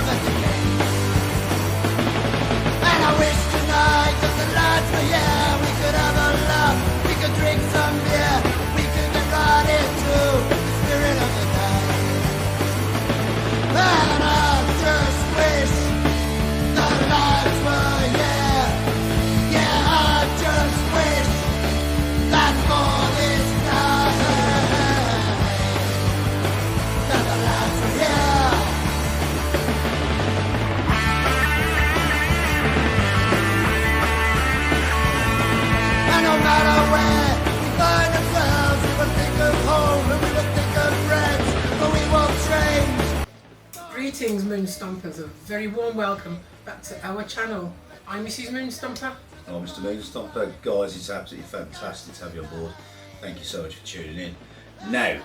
of a decay. And I wish tonight that the lads were here. We could have a laugh, we could drink some beer, we could get right into the spirit of the day. And I just wish the lads were here. Yeah, I just wish that for this night that the lads were here. And no matter where we find ourselves, we will think of home and we will think of friends, but we won't change. Greetings Moonstompers, a very warm welcome back to our channel. I'm Mrs. Moonstomper. Oh, Mr. Moonstomper, guys, it's absolutely fantastic to have you on board. Thank you so much for tuning in. Now,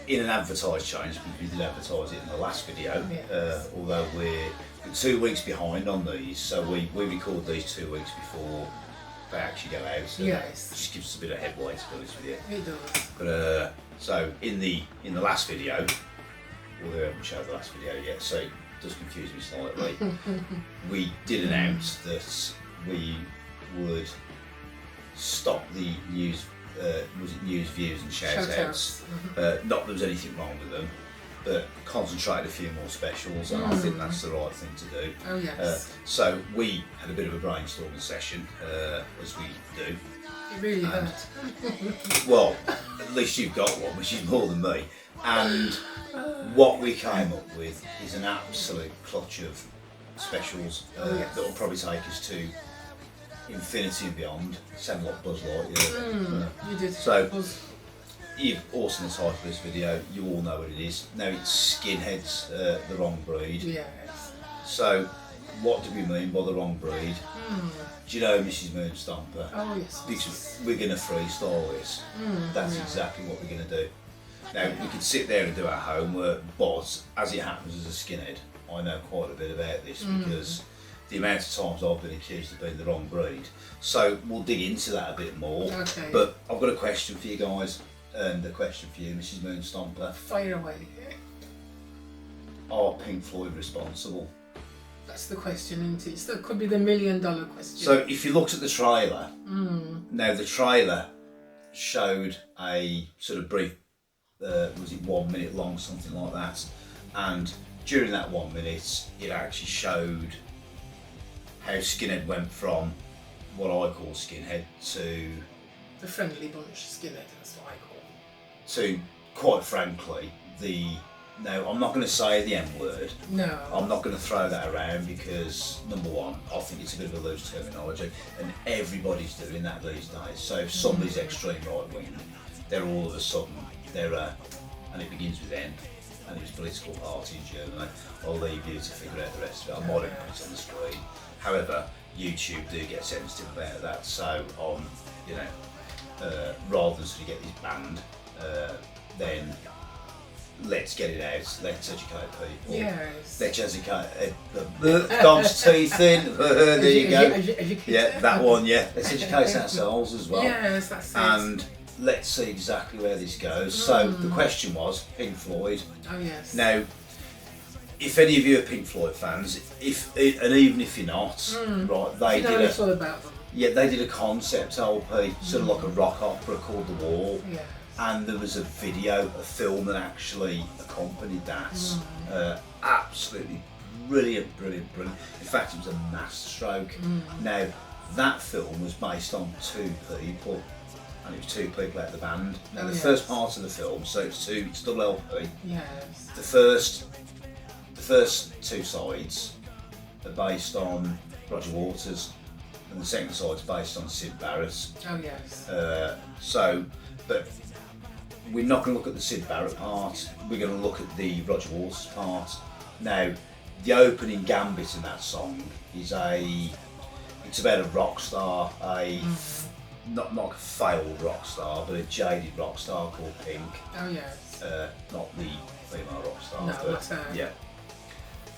in an advertised change, because we did advertise it in the last video, Yes. although we're 2 weeks behind on these, so we record these 2 weeks before they actually go out. So Yes. it just gives us a bit of headway, to be honest with you. It does. But so in the last video, well, we haven't showed the last video yet, so it does confuse me slightly. We did announce that we would stop the news, was it news, views and shout outs. Not that there was anything wrong with them, but concentrate a few more specials, and I think that's the right thing to do. Oh yes. So we had a bit of a brainstorming session, as we do. It really hurt. Well, at least you've got one, which is more than me. And what we came up with is an absolute clutch of specials that will probably take us to infinity and beyond. Sound like Buzz Lightyear. You did. So, you've all seen the title of this video, you all know what it is. Now it's Skinheads, the wrong breed. Yes. So, what do we mean by the wrong breed? Do you know Mrs. Moonstomper? Oh yes. Because we're going to freestyle this. That's exactly what we're going to do. Now, we could sit there and do our homework, but as it happens as a skinhead, I know quite a bit about this because the amount of times I've been accused of being the wrong breed. So we'll dig into that a bit more. Okay. But I've got a question for you guys, and a question for you, Mrs. Moonstomper. Fire away. Are Pink Floyd responsible? That's the question, isn't it? So it could be the $1 million question. So if you looked at the trailer, now the trailer showed a sort of brief, was it 1 minute long, something like that, and during that 1 minute it actually showed how Skinhead went from what I call Skinhead to the friendly bunch Skinhead, that's what I call them. to, quite frankly, now I'm not going to say the M word. No. I'm not going to throw that around because, number one, I think it's a bit of a loose terminology and everybody's doing that these days. So if somebody's extreme right wing, they're all of a sudden, and it begins with N, and it was political party in Germany. I'll leave you to figure out the rest of it. I might have put it on the screen. However, YouTube do get sensitive about that, so rather than sort of get this banned, then let's get it out, let's educate people. Yes. Let's educate the dog's teeth in. There you go. Yeah, that one, yeah. Let's educate ourselves as well. Yes, that's it. And let's see exactly where this goes. So the question was, Pink Floyd. Oh yes. Now, if any of you are Pink Floyd fans, and even if you're not, right, they you know did all about them. they did a concept LP, sort of like a rock opera called The Wall. Yeah. And there was a film that actually accompanied that. Absolutely brilliant. In fact, it was a masterstroke. Now, that film was based on two people, and it was two people out of the band. Now, the first part of the film, so it's double LP. Yes. The first two sides are based on Roger Waters, and the second side's based on Syd Barrett. Oh yes. But we're not going to look at the Syd Barrett part, we're going to look at the Roger Waters part. Now, the opening gambit in that song is it's about a rock star, not like a failed rock star, but a jaded rock star called Pink. Oh yes. Not the female rock star. No, but, not her. yeah.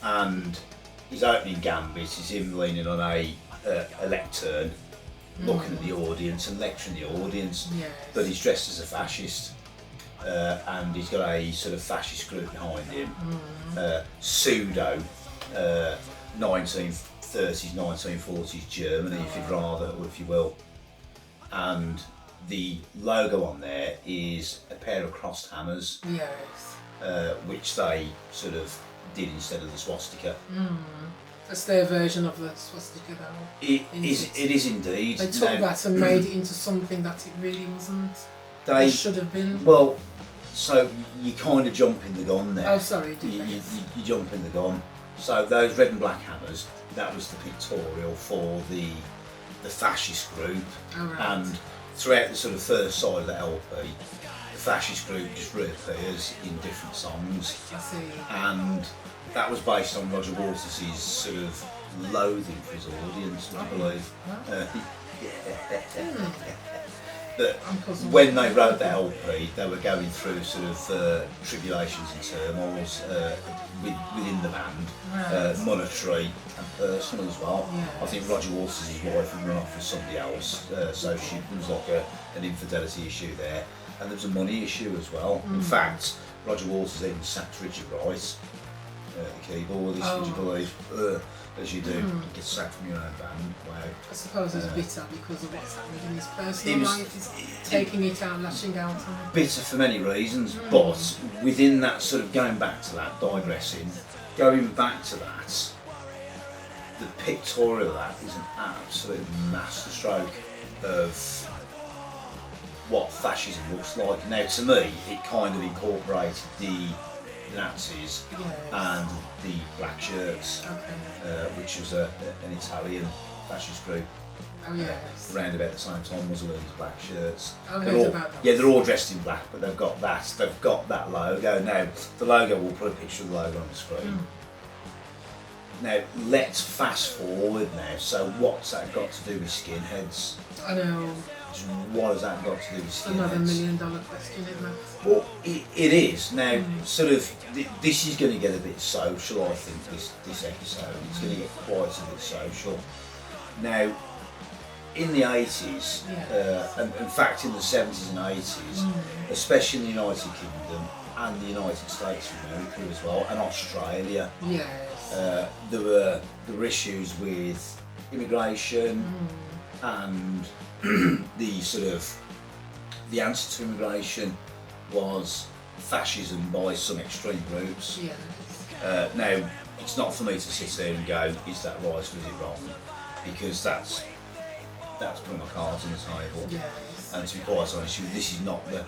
And his opening gambit is him leaning on a lectern, looking at the audience and lecturing the audience, Yes. but he's dressed as a fascist. and he's got a sort of fascist group behind him, pseudo 1930s, 1940s Germany, if you'd rather, or if you will. And the logo on there is a pair of crossed hammers, Yes. which they sort of did instead of the swastika. That's their version of the swastika, though. It is indeed. They took that and made it into something that it really wasn't. They should have been. Well, so you kind of jump in the gun there. Oh, sorry, You jump in the gun. So those red and black hammers, that was the pictorial for the fascist group. Oh, right. And throughout the sort of first side of the LP, the fascist group just reappears in different songs. I see. And that was based on Roger Waters' sort of loathing for his audience, I believe. That when they wrote the LP, they were going through sort of tribulations and turmoils within the band, monetary and personal as well. Yes. I think Roger Waters' wife had run off with somebody else, so there was like an infidelity issue there, and there was a money issue as well. In fact, Roger Waters even sacked Richard Wright, the keyboardist, would you believe? As you do, you get sacked from your own band. Wow. I suppose he's bitter because of what's happening in his personal life. He's taking it out, lashing out on it. Bitter for many reasons, but within that sort of going back to that, digressing, going back to that, the pictorial of that is an absolute masterstroke of what fascism looks like. Now, to me, it kind of incorporated the Nazis and the black shirts, which was an Italian fascist group. Oh yes. Around about the same time, Mussolini's black shirts. I've heard about that. Yeah, they're all dressed in black, but they've got that logo. Now, the logo, we'll put a picture of the logo on the screen. Now, let's fast forward now. So, what's that got to do with skinheads? I know. What has that got to do with skinheads? Another $1 million question, isn't it? Well, it is. Now, sort of, this is going to get a bit social, I think, this episode. It's going to get quite a bit social. Now, in the 80s, and in fact in the 70s and 80s, especially in the United Kingdom and the United States of America as well, and Australia, there were issues with immigration and the sort of the answer to immigration was fascism by some extreme groups. Now, it's not for me to sit here and go, is that right or is it wrong? Because that's putting my cards on the table. And to be quite honest, this is not the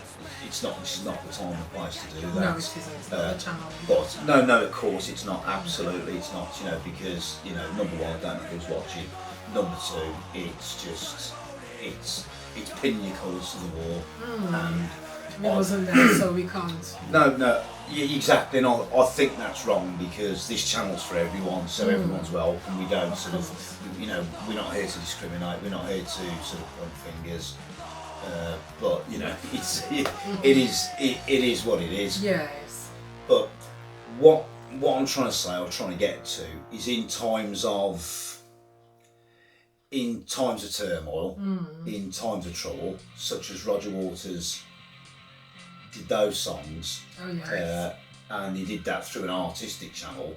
time and place to do that. No, it isn't. It's not the channel. But no, of course it's not. Absolutely, it's not. Because number one, I don't know who's watching. Number two, it's pinning your colours to the wall. And it wasn't there, so we can't. No, exactly. No, I think that's wrong because this channel's for everyone, so everyone's welcome. We don't sort of, we're not here to discriminate. We're not here to sort of point fingers. But it is what it is. Yes. But what I'm trying to say, or trying to get to, is in times of turmoil, in times of trouble, such as Roger Waters did those songs, and he did that through an artistic channel.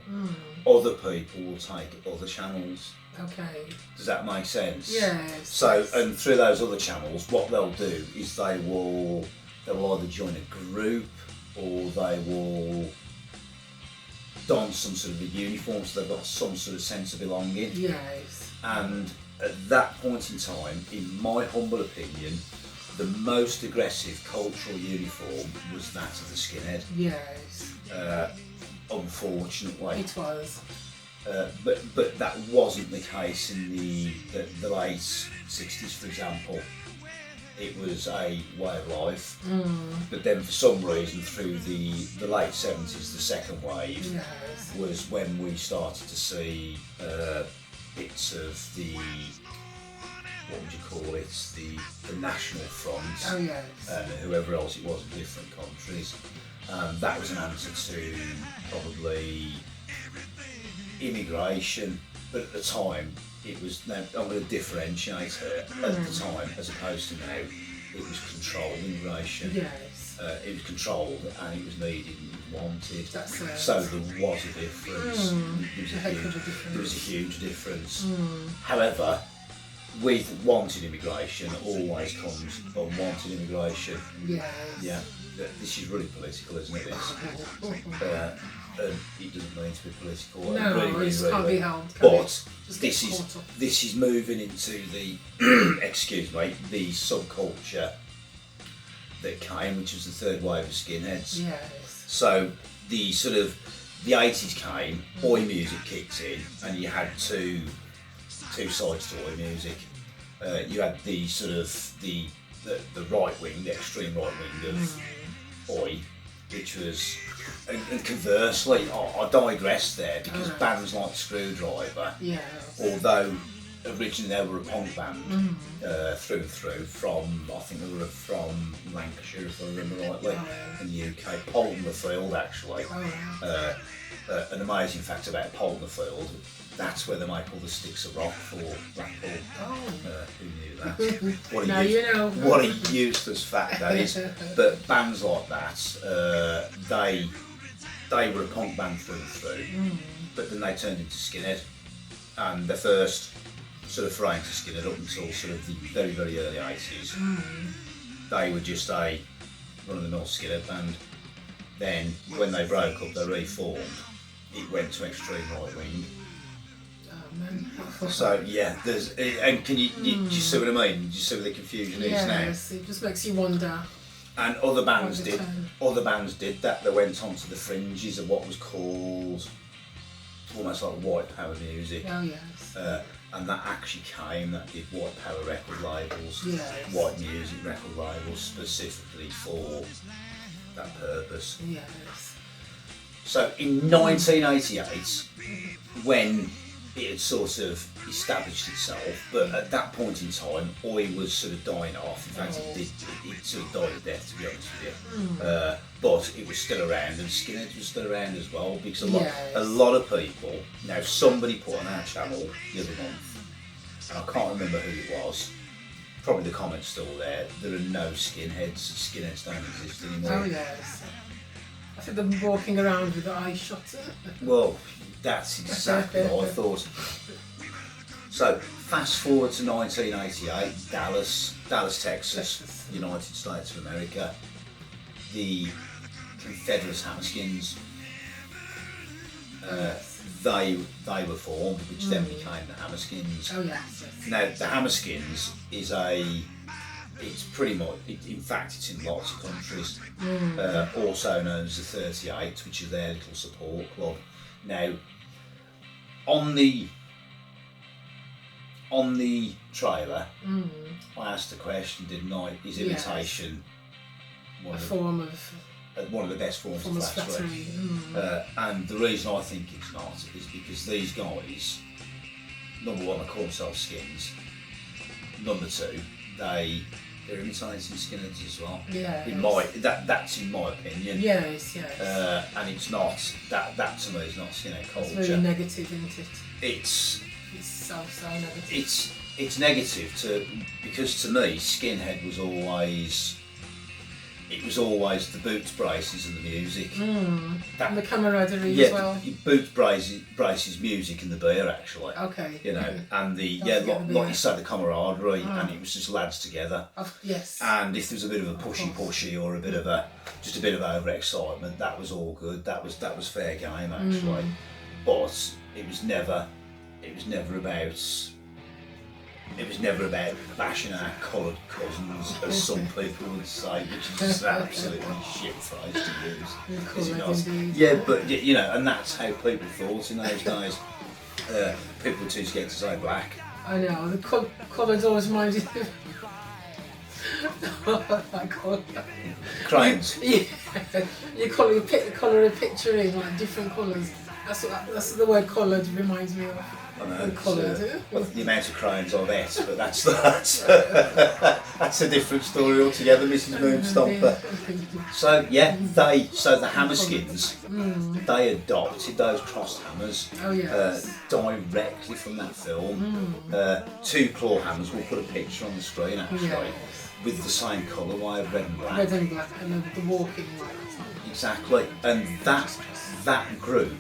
Other people will take other channels. Okay. Does that make sense? Yes. So, and through those other channels, what they'll do is they will either join a group or they will don some sort of a uniform, so they've got some sort of sense of belonging. Yes. And at that point in time, in my humble opinion, the most aggressive cultural uniform was that of the skinhead. Yes. Unfortunately. It was. But that wasn't the case in the late 60s, for example. It was a way of life. But then for some reason through the late 70s, the second wave was when we started to see bits of the, what would you call it, the National Front, and whoever else it was in different countries. That was an answer to probably immigration, but at the time it was, now I'm going to differentiate her, at the time as opposed to now, it was controlled immigration. Yes. it was controlled and it was needed and it was wanted. That's it. So there was a difference. There was a huge difference. However, with wanted immigration always comes unwanted immigration. Yes. Yeah, this is really political, isn't it? This, and it doesn't mean to be political. No, really, it can't be helped. But Just this is moving into the excuse me, the subculture that came, which was the third wave of skinheads. Yes. So the sort of the 80s came, oi music kicked in, and you had two sides to oi music. You had the sort of the right wing, the extreme right wing of oi, which was, and conversely, I digress there because bands like Screwdriver, although originally they were a punk band through and through, from, I think they were from Lancashire if I remember rightly, in the UK, Polton the Field actually. An amazing fact about Polton the Field, that's where they make all the sticks of rock for Blackpool. Who knew that? What a useless fact that is. But bands like that, they were a punk band through and through, but then they turned into Skinhead, and the first sort of foray into Skinhead up until sort of the very, very early 80s, they were just a run-of-the-mill Skinhead band. Then when they broke up, they reformed, it went to extreme right wing. So yeah, there's, and can you see what I mean? Do you see where the confusion is now? Yes, it just makes you wonder. And other bands did that. They went onto the fringes of what was called almost like white power music. Oh yes. And that actually that did white power record labels, white music record labels specifically for that purpose. Yes. So in 1988, when it had sort of established itself, but at that point in time, oi was sort of dying off. In fact, it sort of died a death, to be honest with you. But it was still around, and Skinheads was still around as well, because a lot of people. Now, somebody put on our channel the other month, and I can't remember who it was. Probably the comment's still there. There are no skinheads. Skinheads don't exist anymore. Oh yes. I think they're walking around with the eye shut. Well, that's exactly what I thought. So, fast forward to 1988, Dallas, Texas, United States of America. The Confederate Hammerskins, they were formed, which then became the Hammerskins. Oh yes. Now, the Hammerskins is it's pretty much, in fact it's in lots of countries, also known as the 38, which is their little support club. Now, on the trailer, I asked the question, didn't I, is imitation one of the best forms of flattery? And the reason I think it's not is because these guys, number one, they call themselves skins. Number two, they're imitating Skinheads as well. That's in my opinion. Yes. And it's not that to me is not Skinhead culture. It's very negative, isn't it? It's so negative. It's negative because to me Skinhead was always the boots, braces and the music. And the camaraderie as well. Boots, braces, music and the beer actually. Okay. And like you say, the camaraderie, and it was just lads together. Yes. And if there was a bit of a pushy or a bit of just a bit of overexcitement, that was all good. That was fair game actually. But it was never about bashing our coloured cousins, as some people would say, which is just an absolutely shit phrase to use. Is it not? Yeah, but and that's how people thought in those days. People were too scared to say black. I know, the colours always reminded me I call Crayons. You colour a picture in like different colours. That's the word coloured reminds me of. I know. Coloured. The amount of crayons I've ate, but that's a different story altogether, Mrs. Moonstomper. So the Hammerskins, they adopted those crossed hammers directly from that film. Two claw hammers. We'll put a picture on the screen actually. with the same colourway of red and black. Red and black, and the walking lights. Exactly, and that group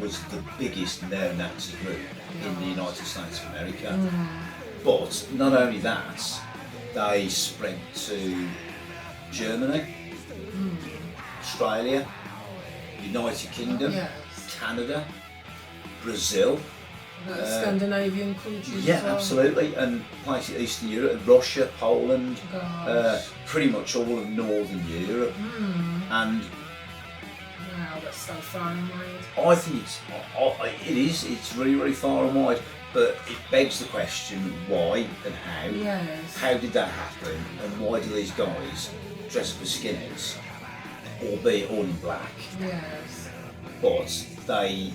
was the biggest neo-Nazi group in the United States of America. But not only that, they spread to Germany, Australia, United Kingdom, Canada, Brazil. Scandinavian countries. Yeah, as well. absolutely, and places Eastern Europe, Russia, Poland, pretty much all of Northern Europe, and wow, that's so far and wide. I think it's really, really far and wide, but it begs the question why and how. Yes. How did that happen, and why do these guys dress up as skinheads, albeit all in black? Yes. But they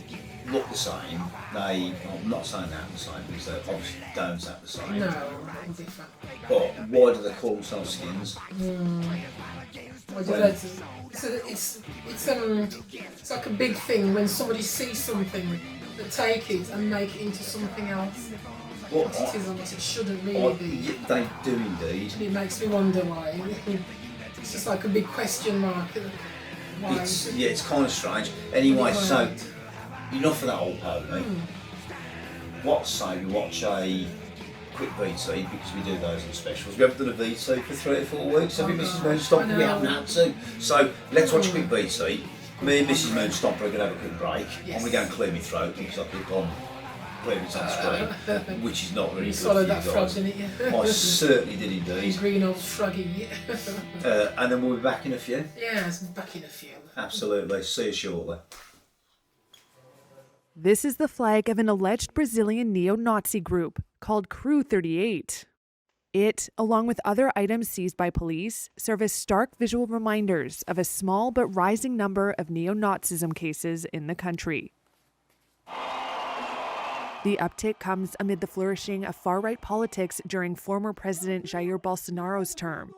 look the same. I'm not saying they act the same because they obviously don't act the same. No, different. But why do they call themselves skins? It's like a big thing when somebody sees something, they take it and make it into something else. What it is and what it shouldn't really be. Yeah, they do indeed. It makes me wonder why. It's just like a big question mark. Why? It's kind of strange. Anyway, so enough of that old pony. What say we watch a quick VT, because we do those in specials. We haven't done a VT for 3 or 4 weeks, have we, Mrs. Moonstopper? We haven't had to. So let's watch a quick VT. Me and Mrs. Moonstopper are going to have a quick break. Yes. I'm going to go and clear my throat because I click on clearance on screen, which is not really You good swallowed for that you frog, guys. didn't you? I certainly did indeed. Green old shruggy. And then we'll be back in a few. Yes, back in a few. Absolutely. See you shortly. This is the flag of an alleged Brazilian neo-Nazi group called Crew 38. It, along with other items seized by police, serve as stark visual reminders of a small but rising number of neo-Nazism cases in the country. The uptick comes amid the flourishing of far-right politics during former President Jair Bolsonaro's term.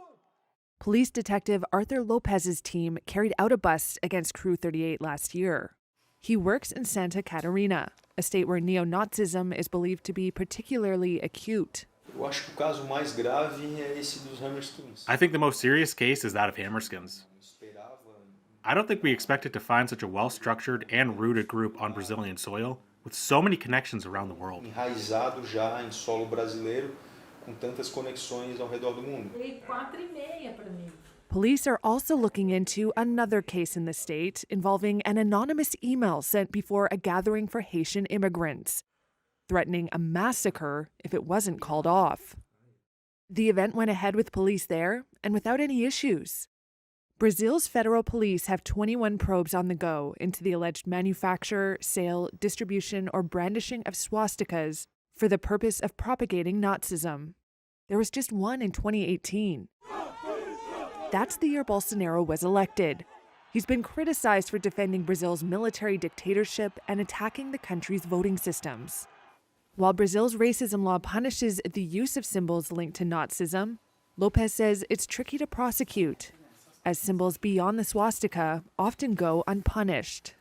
Police detective Arthur Lopez's team carried out a bust against Crew 38 last year. He works in Santa Catarina, a state where neo-Nazism is believed to be particularly acute. I think the most serious case is that of Hammerskins. I don't think we expected to find such a well-structured and rooted group on Brazilian soil with so many connections around the world. Police are also looking into another case in the state involving an anonymous email sent before a gathering for Haitian immigrants, threatening a massacre if it wasn't called off. The event went ahead with police there and without any issues. Brazil's federal police have 21 probes on the go into the alleged manufacture, sale, distribution, or brandishing of swastikas for the purpose of propagating Nazism. There was just one in 2018. That's the year Bolsonaro was elected. He's been criticized for defending Brazil's military dictatorship and attacking the country's voting systems. While Brazil's racism law punishes the use of symbols linked to Nazism, Lopez says it's tricky to prosecute, as symbols beyond the swastika often go unpunished.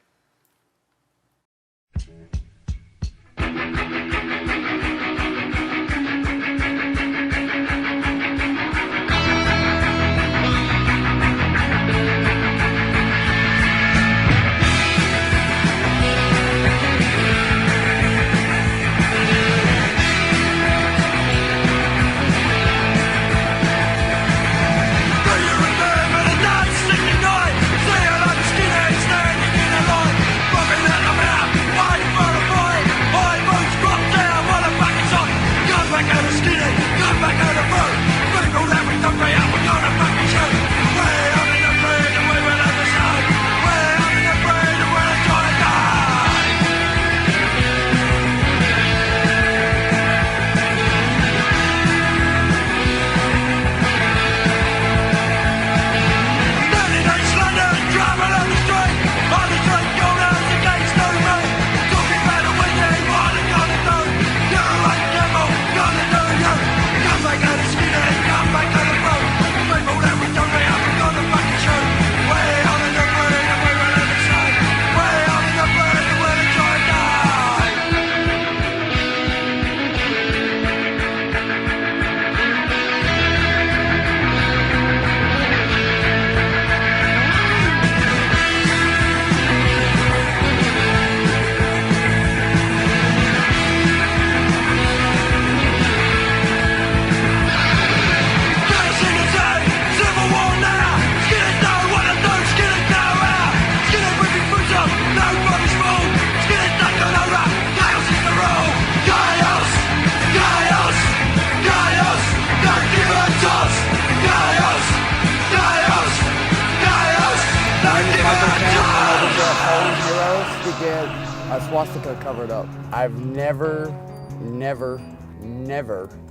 A swastika covered up. I've never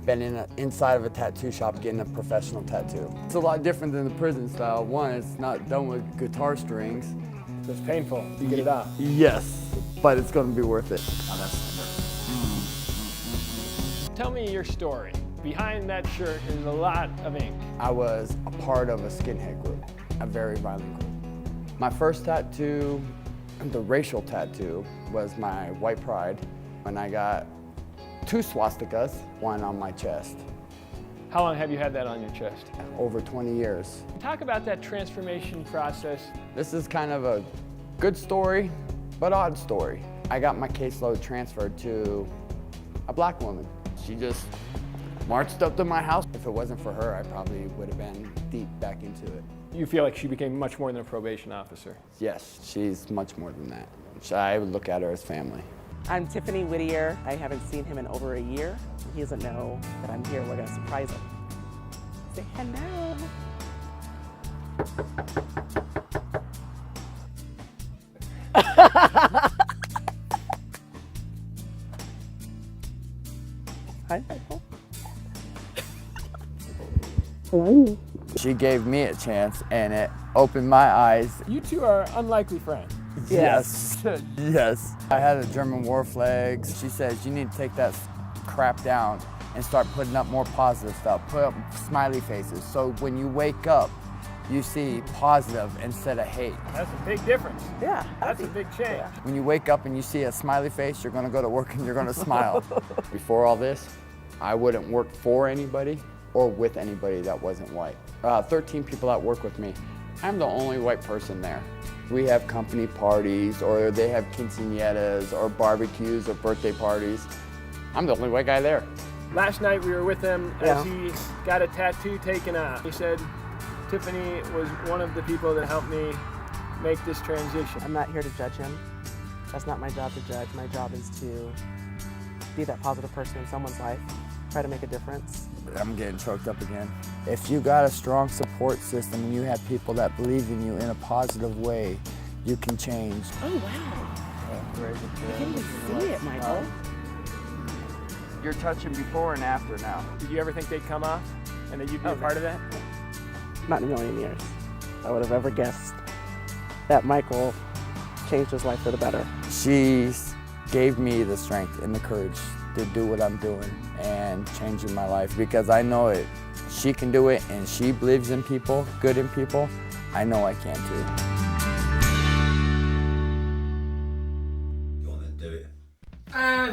been inside of a tattoo shop getting a professional tattoo. It's a lot different than the prison style. One, it's not done with guitar strings. So it's painful to get it off. Yes, but it's gonna be worth it. Tell me your story. Behind that shirt is a lot of ink. I was a part of a skinhead group, a very violent group. My first tattoo, the racial tattoo, was my white pride when I got 2 swastikas, one on my chest. How long have you had that on your chest? Over 20 years. Talk about that transformation process. This is kind of a good story, but odd story. I got my caseload transferred to a black woman. She just marched up to my house. If it wasn't for her, I probably would have been deep back into it. You feel like she became much more than a probation officer. Yes, she's much more than that. I would look at her as family. I'm Tiffany Whittier. I haven't seen him in over a year. He doesn't know that I'm here. We're gonna surprise him. Say hello. Hi, Michael. She gave me a chance and it opened my eyes. You two are unlikely friends. Yes. Yes. I had a German war flag. She says, you need to take that crap down and start putting up more positive stuff. Put up smiley faces. So when you wake up, you see positive instead of hate. That's a big difference. Yeah. That's a big change. Yeah. When you wake up and you see a smiley face, you're gonna go to work and you're gonna smile. Before all this, I wouldn't work for anybody or with anybody that wasn't white. 13 people that work with me. I'm the only white person there. We have company parties, or they have quinceañeras, or barbecues, or birthday parties. I'm the only white guy there. Last night we were with him as he got a tattoo taken off. He said, Tiffany was one of the people that helped me make this transition. I'm not here to judge him. That's not my job to judge. My job is to be that positive person in someone's life, try to make a difference. I'm getting choked up again. If you got a strong support system and you have people that believe in you in a positive way, you can change. Oh, wow. I can't even see it, Michael. You're touching before and after now. Did you ever think they'd come off and that you'd be a part of that? Not in a million years. I would have ever guessed that Michael changed his life for the better. She gave me the strength and the courage to do what I'm doing and changing my life, because I know it. She can do it and she believes in people, good in people. I know I can too. Go on then, do it.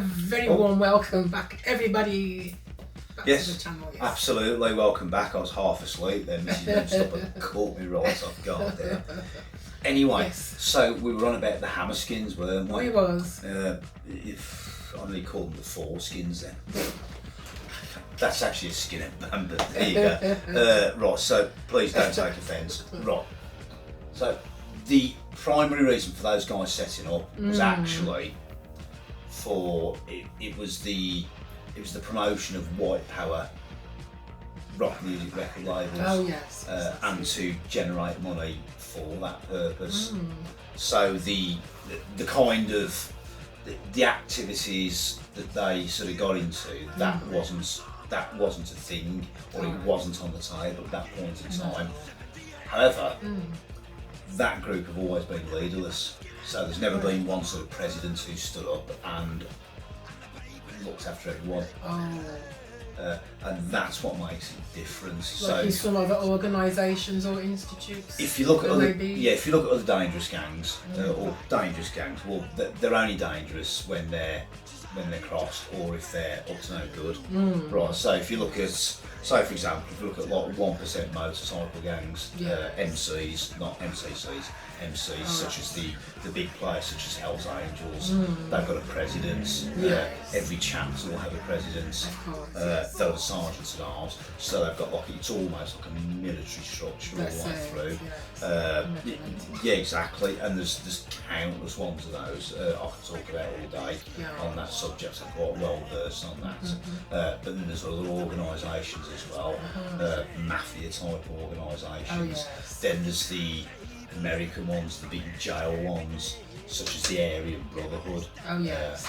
Very warm welcome back, everybody. Back to Yes, the channel, yes. absolutely. Welcome back. I was half asleep then. Mrs. Moonstopper caught me right off guard there. Anyway, Yes. so we were on about the Hammerskins, weren't we? We was. If I only called them the Four Skins then. That's actually a skinhead band, but there you go. Right, so please don't take offence. Right. So the primary reason for those guys setting up was actually for it was the promotion of white power rock music record labels. Oh, yes. And to generate money for that purpose. So the kind of the activities that they sort of got into, that wasn't a thing, or it wasn't on the table at that point in time. However, that group have always been leaderless. So there's never been one sort of president who stood up and looked after everyone. And that's what makes it different. Like So in some other organisations or institutes. if you look at other, maybe. if you look at other dangerous gangs, or dangerous gangs, well, they're only dangerous when they're crossed, or if they're up to no good. Right. So if you look at, say for example, if you look at like 1% motorcycle gangs, MCs, not MCCs, MCs such as the big players such as Hell's Angels, they've got a president. Every chapter will have a president. They're the sergeants at arms, so they've got like, it's almost like a military structure all the way through. Yeah, exactly. And there's countless ones of those. I could talk about all day on that subject. I'm quite well versed on that. But then there's other organisations as well, mafia type organisations. Then there's the American ones, the big jail ones, such as the Aryan Brotherhood. Oh yes.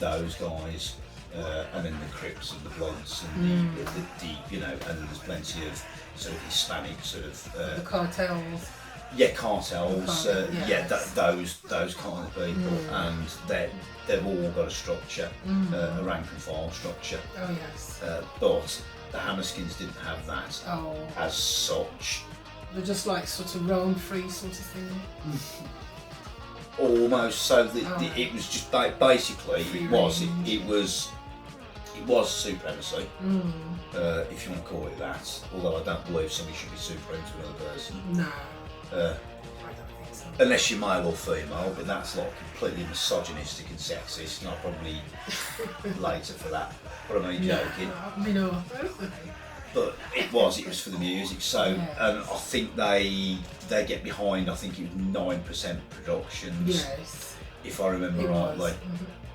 Those guys, and then the Crips and the Bloods and the you know, and then there's plenty of sort of Hispanic sort of the cartels. Yeah, cartels. Those kind of people, and they've all got a structure, a rank and file structure. Oh yes. But the Hammerskins didn't have that as such. They're just like sort of roam free sort of thing. Almost. So it was just basically it was supremacy, if you want to call it that. Although I don't believe somebody should be super into another person. No. I don't think so. Unless you're male or female, but that's like completely misogynistic and sexist, and I'll probably later for that. But I'm only joking. No. But it was for the music. So, and I think they get behind. I think it was 9% productions. Yes. If I remember rightly.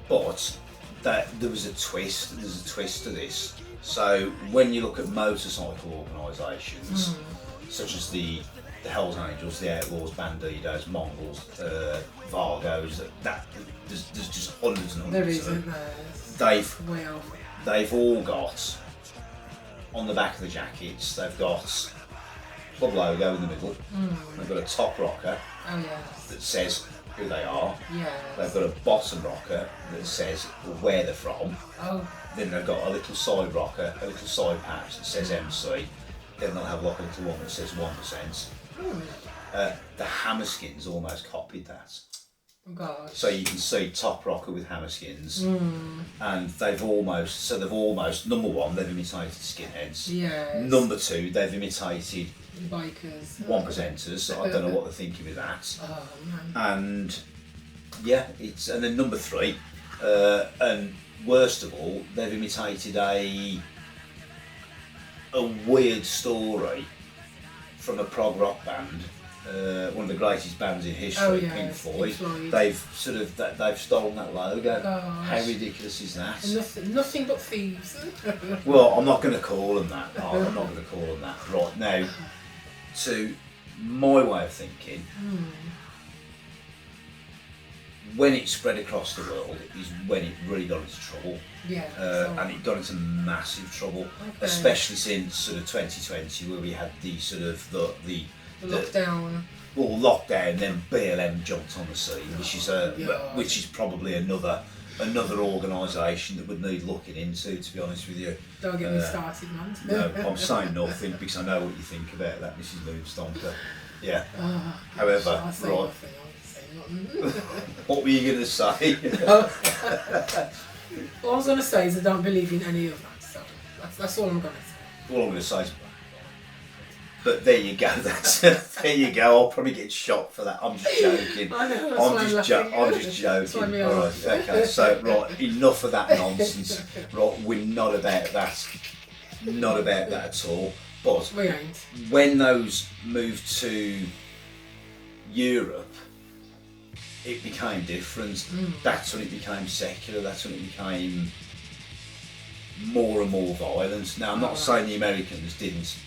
But there was a twist. There's a twist to this. So when you look at motorcycle organisations, such as the Hells Angels, the Outlaws, Bandidos, Mongols, Vargos, there's just hundreds and hundreds. There is, isn't there? They've all got on the back of the jackets. They've got club logo in the middle. They've got a top rocker that says who they are. Yes. They've got a bottom rocker that says where they're from. Then they've got a little side rocker, a little side patch that says MC. Then they'll have like a little one that says 1%. The Hammerskins almost copied that. Oh gosh. So you can see top rocker with Hammerskins, and they've almost number one, they've imitated Skinheads. Yes. Number two, they've imitated bikers, 1%ers. I don't know what they're thinking with that. Oh man. And and then number three, and worst of all, they've imitated a weird story from a prog rock band, one of the greatest bands in history, Pink Floyd. They've stolen that logo. Gosh. How ridiculous is that? Nothing but thieves. Well, I'm not going to call them that. I'm not going to call them that. Right now, to my way of thinking, when it spread across the world is when it really got into trouble. And it got into massive trouble, especially since sort of 2020, where we had the sort of the lockdown. Lockdown, then BLM jumped on the scene, which is probably another organisation that would need looking into, to be honest with you. Don't get me started, man. No, I'm saying nothing because I know what you think about that, Mrs. Moonstomper. Yeah. However, right. What were you going to say? All I was going to say is I don't believe in any of that. So that's all I'm going to say. All I'm going to say is, but there you go. There you go. I'll probably get shot for that. I'm just joking. I know. I'm just joking. All right. Okay. So right, enough of that nonsense. Right, we're not about that. Not about that at all. But we ain't. When those moved to Europe, it became different. That's when it became secular. That's when it became more and more violent. Now, I'm not saying the Americans didn't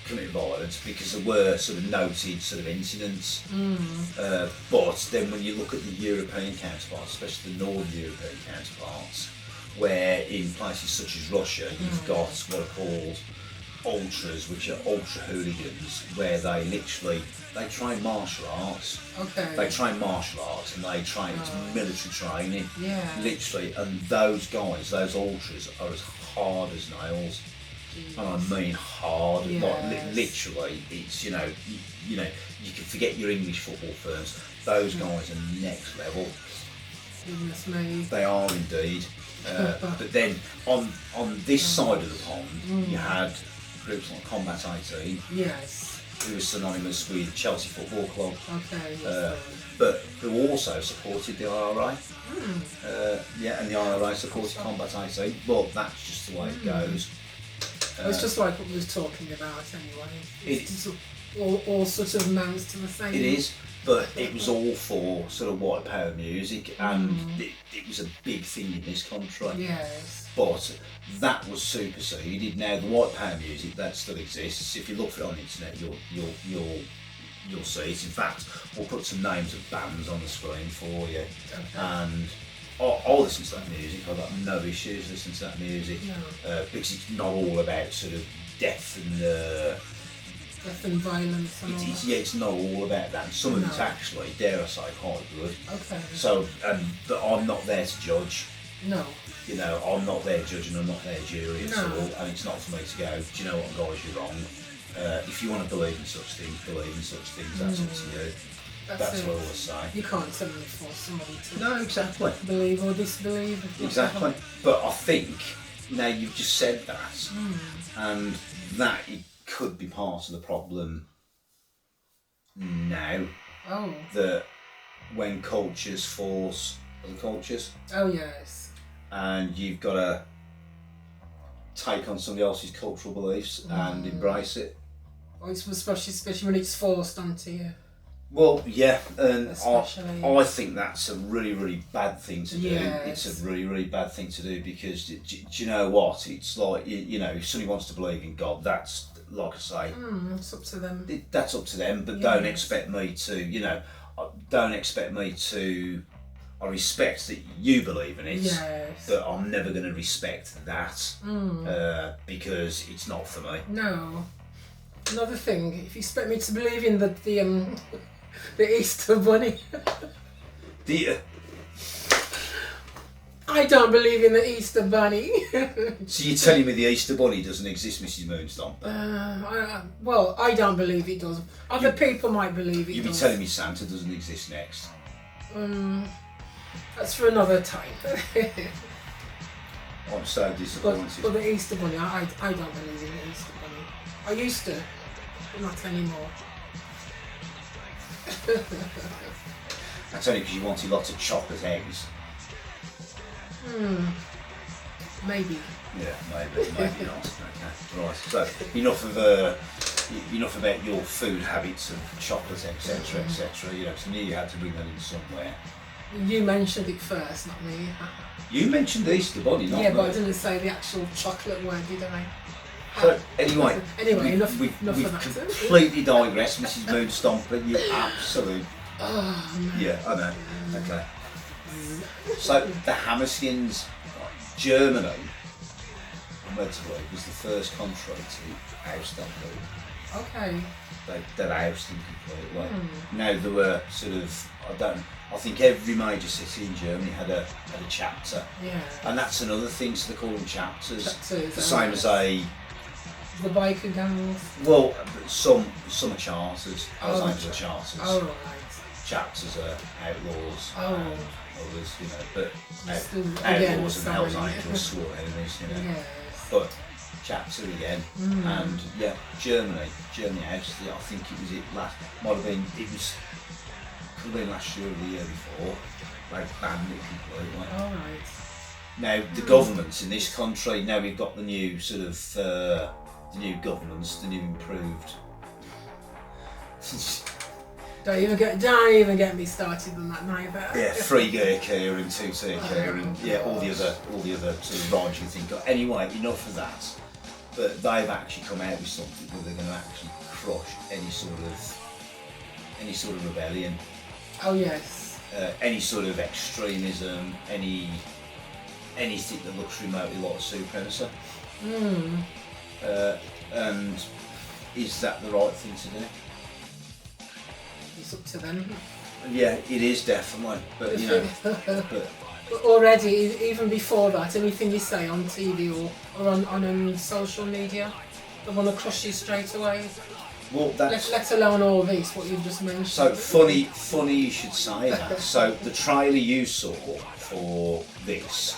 commit violence, because there were sort of noted sort of incidents. But then when you look at the European counterparts, especially the Northern European counterparts, where in places such as Russia you've got what are called ultras, which are ultra hooligans, where they train martial arts. They train martial arts and they train, it's military training. Literally, and those guys, those ultras, are as hard as nails. And I mean hard. Like literally, it's you can forget your English football firms. Those guys are next level. Goodness me. They are indeed. But then on this side of the pond, you had groups like Combat 18, who was synonymous with Chelsea Football Club, but who also supported the IRA. And the IRA supported Combat 18, but that's just the way it goes. It's just like what we was talking about anyway. It's all sort of amounts to the same. It is, but it was all for sort of white power music, and it was a big thing in this country. Yes. But that was superseded. Now the white power music, that still exists. If you look for it on the internet, you'll see it. In fact, we'll put some names of bands on the screen for you. Okay. And I'll listen to that music. I've got no issues listening to that music. No. Because it's not all about sort of death and violence and all that. yeah, it's not all about that. Some of it's actually, dare I say, quite good. Okay. So, but I'm not there to judge. No. You know, I'm not there judging, I'm not there jury at No. all, and it's not for me to go, do you know what, guys, you're wrong. If you want to believe in such things, believe in such things, that's up to you. That's what I always say. You can't suddenly force somebody to No, exactly. believe or disbelieve. Exactly. But I think, now you've just said that, and that it could be part of the problem now, Oh. that when cultures force other cultures, Oh yes. and you've got to take on somebody else's cultural beliefs and embrace it. Well, it's especially when it's forced onto you. Well, yeah, and Especially. I think that's a really, really bad thing to do. Yes. It's a really, really bad thing to do because, do you know what? It's like, you know, if somebody wants to believe in God, that's, like I say, It's up to them. that's up to them, but Yes. don't expect me to, you know, don't expect me to, I respect that you believe in it, Yes. but I'm never going to respect that because it's not for me. No. Another thing, if you expect me to believe in the Easter Bunny, I don't believe in the Easter Bunny. So you're telling me the Easter Bunny doesn't exist, Mrs. Moonstomper? Well, I don't believe it does. Other people might believe it You'd be does. telling me Santa doesn't exist next. That's for another time. I'm so disappointed. But the Easter Bunny, I don't believe in the Easter Bunny. I used to, but not anymore. That's only because you wanted lots of chocolate eggs. Maybe. Yeah, maybe not. Okay, right. So enough about your food habits of chocolate, etc., etc. You know, so I knew you had to bring that in somewhere. You mentioned it first, not me. You mentioned the Easter Bunny, not Yeah, me. but I didn't say the actual chocolate word, did I? So anyway, enough we've of that. completely digressed, Mrs. Moonstomper. You absolute. Oh, Yeah, I know. Okay. So the Hammerskins, Germany, I'm led to believe, was the first country to oust that group. okay. They ousted them completely. Now there were sort of, I think every major city in Germany had a chapter. Yeah. And that's another thing, so they call them chapters. Chapters, The same as a, The biker gangs. well, some are charters. Oh, Those names are charters. Oh, right. Chapters are outlaws. Oh. And others, you know, but Still, again, outlaws and Hell's sorry. Angels sworn enemies, you know. Yes. But chapter again, and yeah, Germany ousted it. I think it was could have been last year or the year before. They banned it completely. All right. Now the governments in this country, now we've got the new sort of the new governance, the new improved. Don't even get me started on that neither. Yeah, free gear here and two tier here and yeah, all the other sort of rides you think of. Anyway, enough of that. But they've actually come out with something where they're going to actually crush any sort of rebellion, Oh yes. any sort of extremism, anything that looks remotely like supremacy. And is that the right thing to do? It's up to them. Yeah, it is definitely. But you know, but But already, even before that, anything you say on TV or on social media, they want to crush you straight away. well, that's. Let alone all this, what you've just mentioned. So funny you should say that. So the trailer you saw for this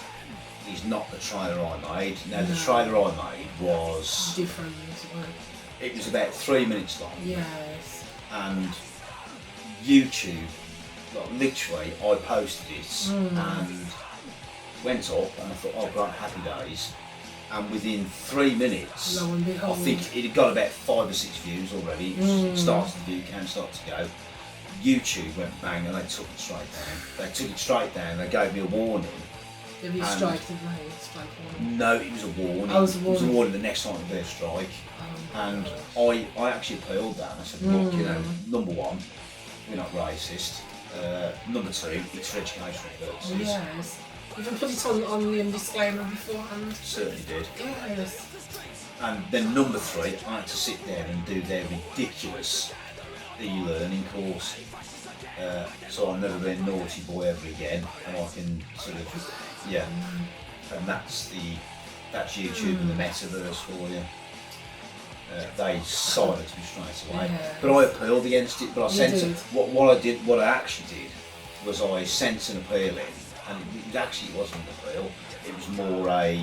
is not the trailer I made. Now the trailer I made was, different. it was about 3 minutes long, Yes. and YouTube, like literally, I posted it and went up, and I thought, oh great, happy days. And within 3 minutes, Lo and I behold. think it had got about 5 or 6 views already. It started the view count started to go. YouTube went bang and they took it straight down. They took it straight down. They gave me a warning If you strike, didn't they? Strike warning. No, it was a warning. Oh, it was a warning. It was a warning the next time it would be a strike. And I actually appealed that and I said, look, you know, number one, we're not racist. Number two, it's for educational purposes. Yes. Even put it on the disclaimer beforehand. Certainly did. Yes. And then number three, I had to sit there and do their ridiculous e-learning course. So I'll never be a naughty boy ever again, and I can sort of, yeah. And that's YouTube and the metaverse for you. They silenced me straight away. Yes. But I appealed against it. But I sent what I actually did was I sent an appeal in, and it actually wasn't an appeal. It was more a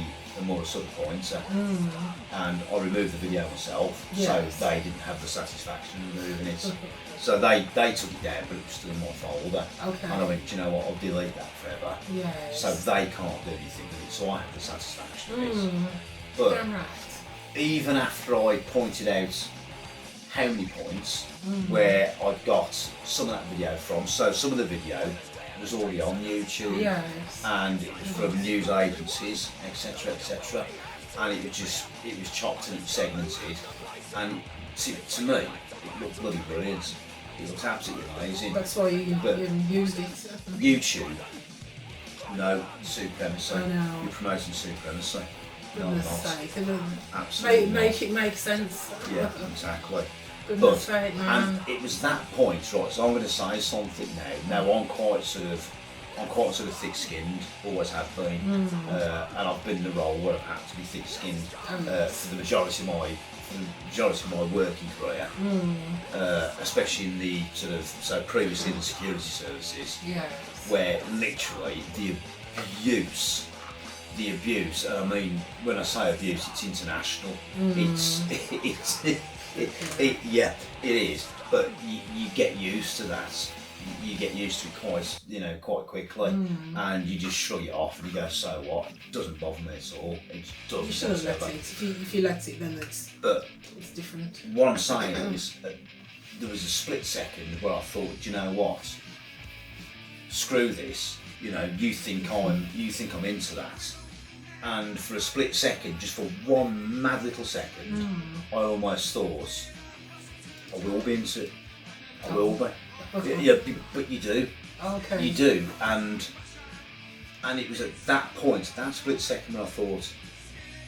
sort of pointer, and I removed the video myself, so they didn't have the satisfaction of removing it. So they took it down, but it was still in my folder. Okay. And I went, do you know what? I'll delete that forever. Yes. So they can't do anything with it. So I have the satisfaction of it. But Damn right. even after I pointed out how many points where I'd got some of that video from, so some of the video was already on YouTube, and it was from news agencies, etc., and it was chopped and segmented, and to me, it looked bloody brilliant. It looked absolutely amazing. That's why you used it. YouTube, no supremacy. I know. You're promoting supremacy. Goodness sake, Absolutely make it make sense. Yeah, exactly. Goodness sake, man. And it was that point, right? So I'm going to say something now. Now I'm quite sort of thick-skinned, always have been, and I've been in the role where I've had to be thick-skinned for the majority of my working career, especially in the previously in the security services, where literally the abuse, and I mean when I say abuse, it's international. It is, but you get used to that. You get used to it quite quickly, and you just shrug it off and you go, so what? It doesn't bother me at all. It doesn't. You shouldn't let it. If you let it, then it's different. What I'm saying is, there was a split second where I thought, do you know what? Screw this. You know, you think I'm into that. And for a split second, just for one mad little second, I almost thought, I will be into it. I will be. Yeah, but you do. Okay. You do. And it was at that point, that split second when I thought,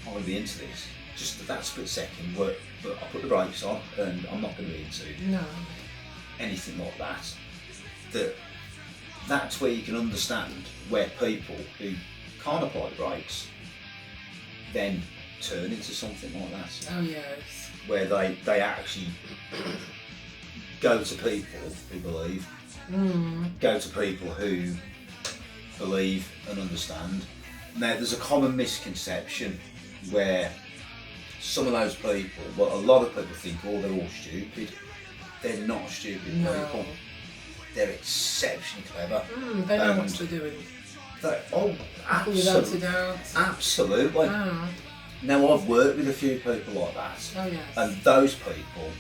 I'm going to be into this. Just at that split second where I put the brakes on and I'm not going to be into anything like that. That's where you can understand where people who can't apply the brakes then turn into something like that. Oh yes. Where they actually go to people who believe, go to people who believe and understand. Now there's a common misconception where some of those people, well, a lot of people think, oh, they're all stupid. They're not stupid people. They're exceptionally clever. They know what they're doing. Absolutely. Without a doubt. Absolutely. Now I've worked with a few people like that. Oh yes. And those people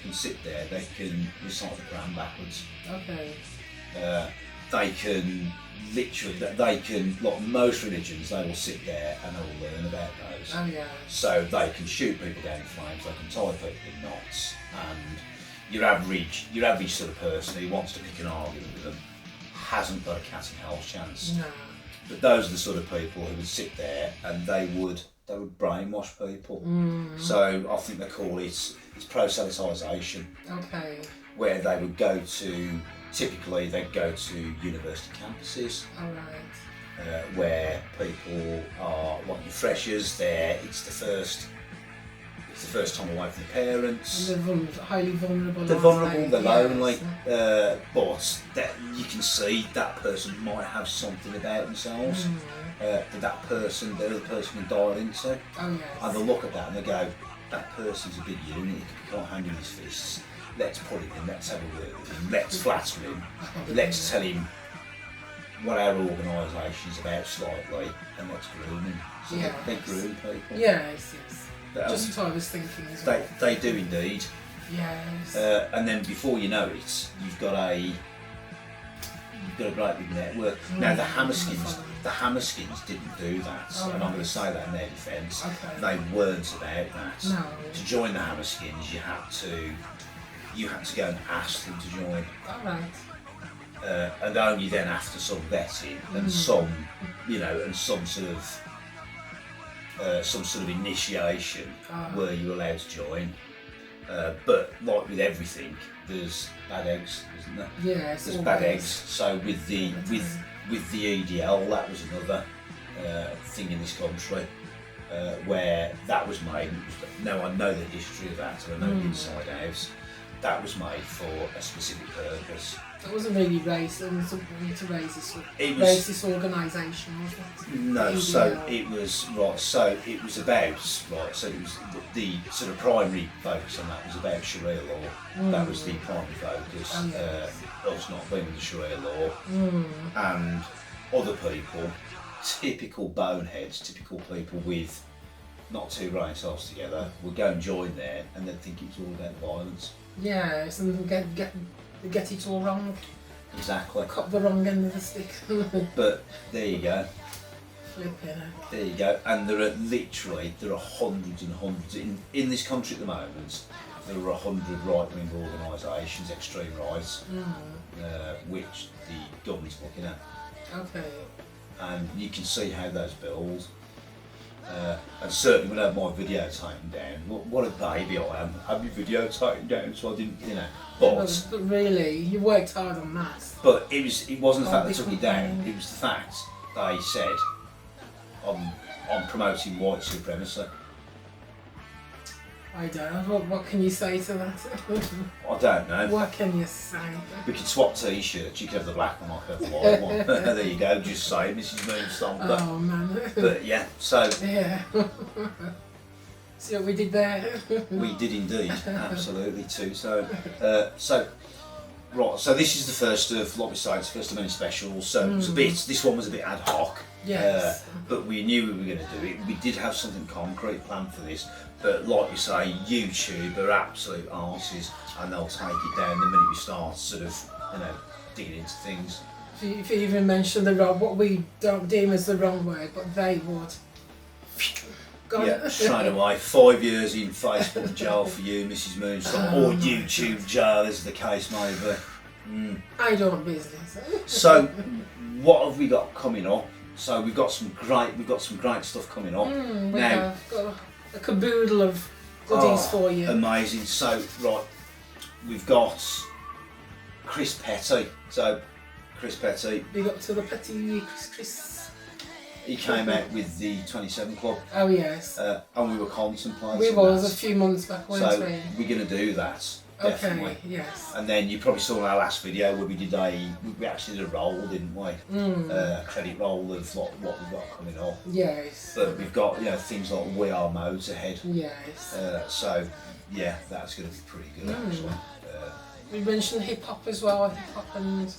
can sit there, they can recite the Quran backwards. Okay. They can literally, like most religions, they will sit there and they will learn about those. Oh yeah. So they can shoot people down in flames, they can tie people in knots, and your average sort of person who wants to pick an argument with them hasn't got a cat and hell's chance. No. But those are the sort of people who would sit there and they would brainwash people. So I think they call it proselytisation. Okay. Where they would go to, typically they'd go to university campuses. Alright. Where people are like your freshers there, it's the first time away from their parents. They're highly vulnerable. They're vulnerable, they're lonely, but you can see that person might have something about themselves that the other person can dial into. Oh yes. And they'll look at that and they go, that person's a big unit, he can't handle his fists. Let's put him in, let's have a word with him, let's flatter him, let's tell him what our organisation is about slightly, and let's groom him. So they groom people. Yes. Just what I was thinking as well. They do indeed. Yes. And then before you know it, you've got a great big network. Now the Hammerskins the Hammerskins didn't do that, and I'm going to say that in their defence. Okay. They weren't about that. No. To join the Hammerskins, you had to go and ask them to join. Alright. And only then after some vetting and some, and some sort of initiation were you allowed to join. But like with everything, there's bad eggs, isn't there? Yeah, there's bad eggs. So with the EDL, that was another thing in this country where that was made. Now I know the history of that, and I know the inside out. That was made for a specific purpose. It wasn't really race, it was something to raise this organisation, was it? No, so it was about so it was the sort of primary focus on that was about Sharia law. That was the primary focus. Us not being with the Sharia law, and other people, typical boneheads, typical people with not two brain cells together, would go and join there and then think it's all about violence. Yeah, so they get it all wrong. Exactly. Cop the wrong end of the stick. But there you go. Flipping out. There you go. And there are hundreds and hundreds in this country at the moment. There are 100 right-wing organisations, extreme rights, which the government's looking at. Okay. And you can see how those build. And certainly when I had my video taken down, what a baby I am. I had my video taken down, so I didn't, But really, you worked hard on that. But it wasn't the fact they took it down. It was the fact they said, I'm promoting white supremacy. I don't know. What can you say to that? I don't know. What can you say? We could swap t-shirts. You could have the black one, I could have the white one. There you go. Just say, Mrs. Moonstomper. Oh man. But yeah, so yeah. See what we did there? We did indeed, absolutely too. So, right. So this is the first of, like we say, it's the first of many specials. So it was this one was a bit ad hoc. Yes. But we knew we were going to do it. We did have something concrete planned for this. But like you say, YouTube are absolute arses, and they'll take it down the minute we start sort of, digging into things. If you even mention the wrong, what we don't deem as the wrong word, but they would. Yeah, straight away. 5 years in Facebook jail for you, Mrs. Moonstone, or YouTube jail, as the case may be. I don't business. So, what have we got coming up? So we've got some great stuff coming up. We have got a caboodle of goodies for you. Amazing. So right, we've got Chris Petty. So Chris Petty. Big up to the Petty Chris. He came out with the 27 Club. Oh yes. And we were contemplating. We was a few months back, weren't so we? We're going to do that. Definitely. Okay, yes. And then you probably saw in our last video where we actually did a roll, didn't we? A credit roll of what we've got coming up. Yes. But we've got things like We Are Modes ahead. Yes. So yeah, that's going to be pretty good actually. We mentioned hip hop as well. Hip hop and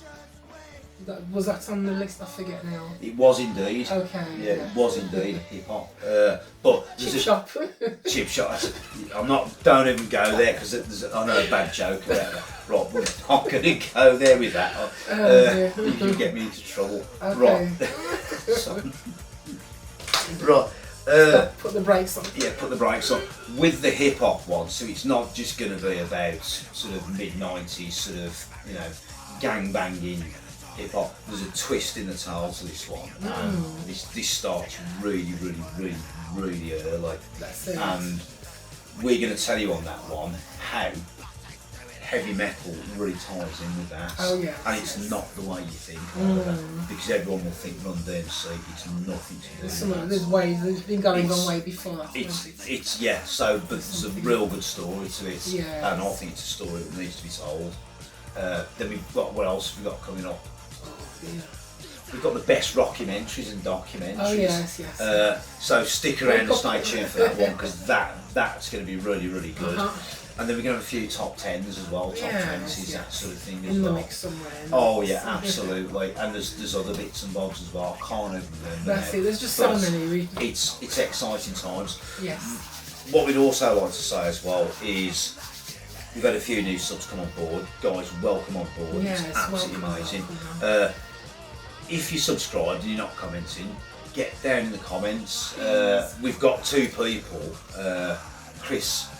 was that on the list? I forget now. It was indeed. Okay. Yeah, it was indeed hip hop. But Chip shop. Chip shop. Don't even go there because I know a bad joke about that. Right, we're not going to go there with that. You can get me into trouble. Okay. Right. Right. Put the brakes on. Yeah, put the brakes on. With the hip hop one, so it's not just going to be about sort of mid-90s sort of gang banging hip hop. There's a twist in the tale to this one, and this starts really early. That's it. And we're going to tell you on that one how heavy metal really ties in with that. Oh yeah. And it's not the way you think, either, because everyone will think Run DMC. It's nothing to do with that. There's been going on way before that. It's yeah. So, but there's a real good story to it, Yeah. and I think it's a story that needs to be told. Then we've got what else have we got coming up? Yeah. We've got the best rockumentaries and documentaries. Oh yes. So stick around and stay tuned for that one because that's going to be really good. And then we're going to have a few top 10s as well, top 20s, that sort of thing as in well. the mix somewhere. Oh yeah, absolutely. And there's other bits and bobs as well. I can't even remember. That's now. it. There's just so many. It's exciting times. Yes. What we'd also like to say as well is we've had a few new subs come on board. Guys, welcome on board. Yes, it's absolutely welcome, amazing. welcome. if you're subscribed and you're not commenting, get down in the comments. We've got 2 people. Chris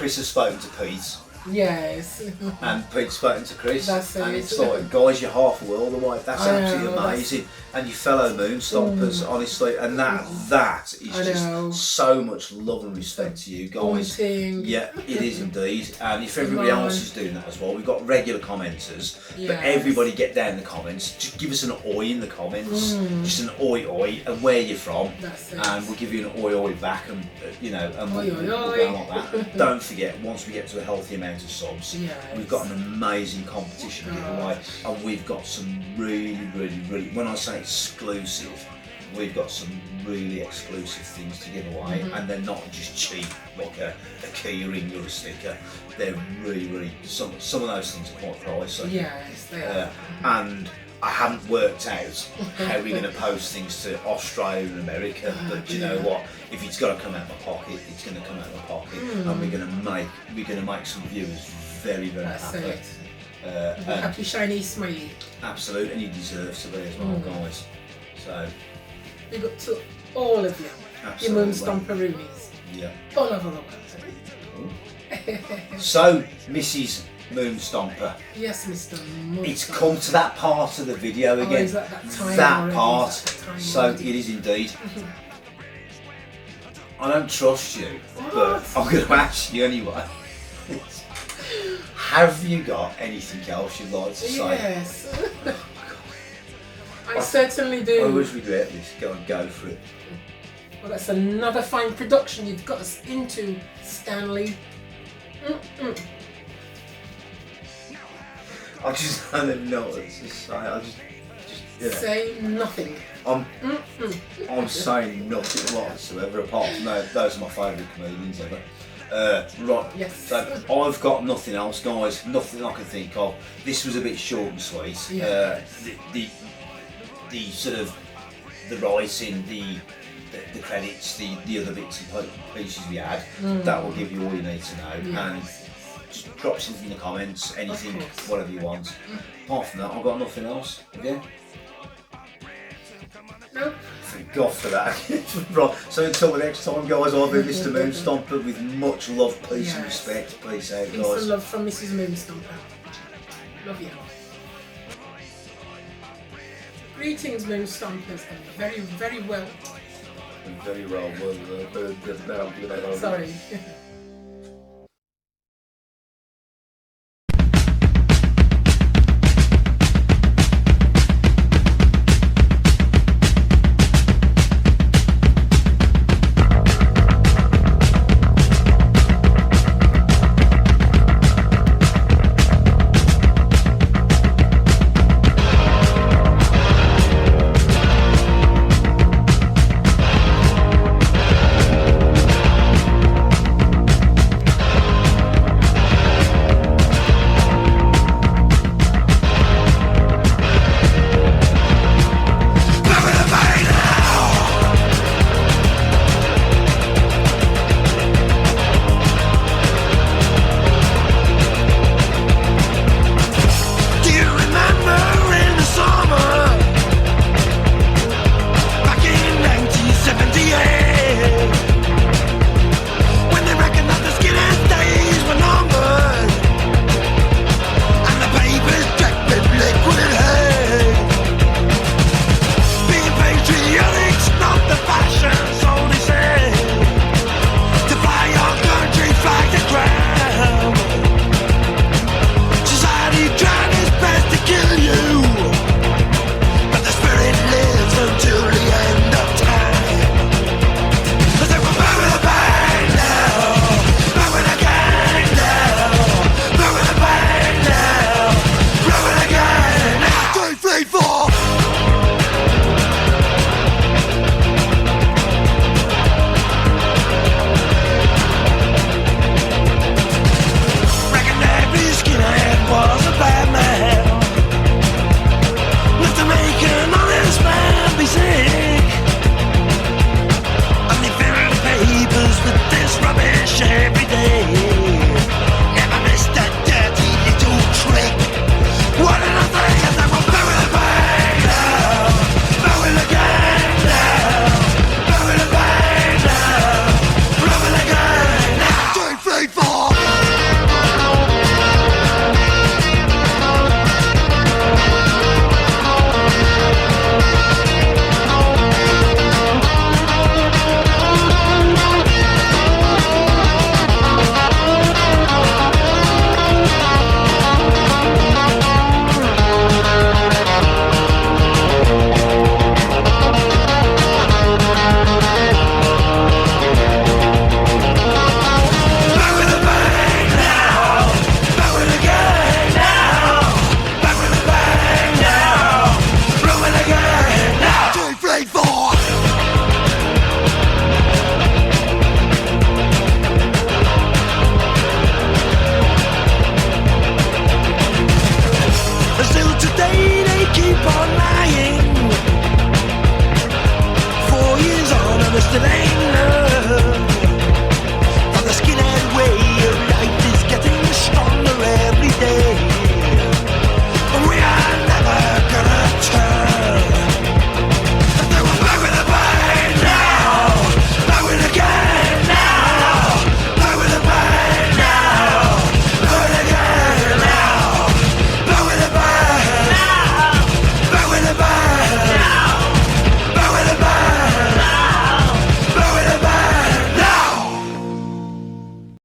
has spoken to Pete. Yes. And Pete's spoken to Chris. That's and it. it's like, guys, you're half a world away. That's absolutely know, amazing. And your fellow Moonstompers, honestly, and that is just so much love and respect to you guys. Yeah, it is indeed. And if everybody else is doing that as well, we've got regular commenters, but everybody get down in the comments. Just give us an oi in the comments, just an oi, and where you're from, and we'll give you an oi back, and and we'll go like that. And don't forget, once we get to a healthy amount of subs, we've got an amazing competition to give away, and we've got some really, when I say exclusive, we've got some really exclusive things to give away, and they're not just cheap like a key ring or a sticker. They're really some of those things are quite pricey. Yes, they are. And I haven't worked out how we're going to post things to Australia and America, but you know what? If it's got to come out of my pocket, it's going to come out of my pocket, and we're going to make some viewers very happy. Happy, shiny, smiley. Absolutely, and you deserve to be as well, guys. So, big up to all of you, absolutely. your Moonstomper Roomies. Yeah. All over the world. So, Mrs. Moonstomper. Yes, Mr. Moonstomper. It's come to that part of the video again. Is that time that already? part. Is that time So already? it is indeed. I don't trust you, but I'm going to ask you anyway. Have you got anything else you'd like to say? Yes. I certainly do. I always regret this. Go for it. Well, that's another fine production you've got us into, Stanley. I just don't know what to say. I just say nothing. I'm saying nothing whatsoever apart from those are my favourite comedians ever. Right, yes. So I've got nothing else, guys. Nothing I can think of. This was a bit short and sweet. The sort of the writing, the credits, the other bits and pieces we had. That will give you all you need to know. And just drop something in the comments, anything, whatever you want. Apart from that, I've got nothing else. Yeah. Nope. Thank God for that. Right, so until the next time, guys, I've been Mr. Moonstomper with much love, peace and respect. Peace out, guys. Peace and love from Mrs. Moonstomper. Love you. Greetings, Moonstompers, and very well. Very well. Sorry.